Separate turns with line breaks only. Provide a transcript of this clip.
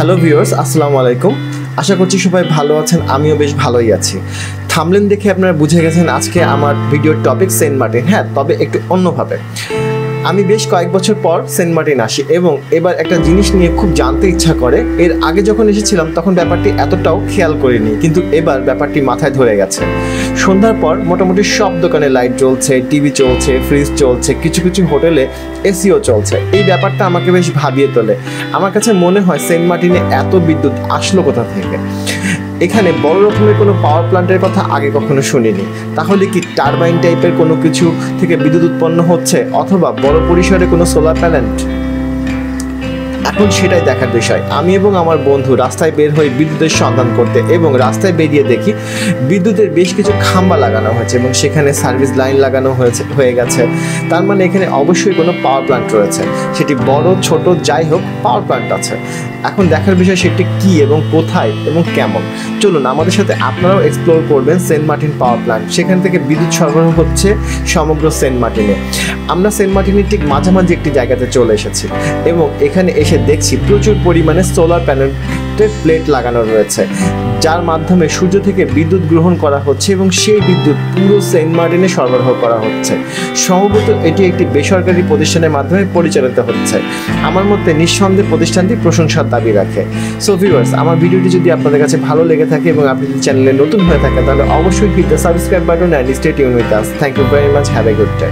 Hello viewers, আসসালামু আলাইকুম। আশা করছি সবাই ভালো আছেন, আমিও বেশ ভালোই আছি। থাম্বনেল দেখে আপনারা বুঝে গেছেন আজকে আমার ভিডিওর টপিক সেন্ট মার্টিন। হ্যাঁ, তবে একটু অন্যভাবে। আমি বেশ কয়েক বছর পর সেন্ট মার্টিন আসি এবং এবার একটা জিনিস নিয়ে খুব জানতে ইচ্ছা করে। এর আগে যখন এসেছিলাম তখন ব্যাপারটি এতটাও খেয়াল করিনি, কিন্তু এবার ব্যাপারটি মাথায় ধরে গেছে। সন্ধ্যার পর মোটামুটি সব দোকানে লাইট জ্বলছে, টিভি চলছে, ফ্রিজ চলছে, কিছু কিছু হোটেলে এসিও চলছে। এই ব্যাপারটা আমাকে বেশ ভাবিয়ে তোলে। আমার কাছে মনে হয় সেন্ট মার্টিনে এত বিদ্যুৎ আসলো কোথা থেকে। এখানে বড় রকমের কোনো পাওয়ার প্ল্যান্টের কথা আগে কখনো শুনিনি। তাহলে কি টারবাইন টাইপের কোনো কিছু থেকে বিদ্যুৎ উৎপন্ন হচ্ছে, অথবা বড় পরিসরে কোনো সোলার প্যানেল? এখন সেটাই দেখার বিষয়। আমি এবং আমার বন্ধু রাস্তায় বের হই বিদ্যুতের সন্ধান করতে, এবং রাস্তায় বেরিয়ে দেখি বিদ্যুতের বেশ কিছু খাম্বা লাগানো হয়েছে এবং সেখানে সার্ভিস লাইন লাগানো হয়ে গেছে। তার মানে এখানে অবশ্যই কোনো পাওয়ার প্ল্যান্ট রয়েছে, সেটি বড় ছোট যাই হোক, পাওয়ার প্ল্যান্ট আছে। এখন দেখার বিষয় সেটি কি এবং কোথায় এবং কেমন। চলুন আমাদের সাথে আপনারাও এক্সপ্লোর করবেন সেন্ট মার্টিন পাওয়ার প্ল্যান্ট। সেখান থেকে বিদ্যুৎ সরবরাহ হচ্ছে সমগ্র সেন্ট মার্টিনে। আমরা সেন্ট মার্টিনের ঠিক মাঝামাঝি একটি জায়গাতে চলে এসেছি এবং এখানে এসে দেখছি প্রচুর পরিমাণে সোলার প্যানেলের প্লেট লাগানো রয়েছে, যার মাধ্যমে সূর্য থেকে বিদ্যুৎ গ্রহণ করা হচ্ছে এবং সেই বিদ্যুৎ পুরো সেন্ট মার্টিনে সরবরাহ করা হচ্ছে। সম্ভবত এটি একটি বেসরকারি প্রতিষ্ঠানের মাধ্যমে পরিচালিত হচ্ছে। আমার মতে নিঃসন্দেহে প্রতিষ্ঠানটি প্রশংসার দাবি রাখে। সো ভিউয়ার্স, আমার ভিডিওটি যদি আপনাদের কাছে ভালো লেগে থাকে এবং আপনি যদি চ্যানেলে নতুন হয়ে থাকেন, তাহলে অবশ্যই hit the subscribe button and stay tune with us. Thank you very much. Have a good day.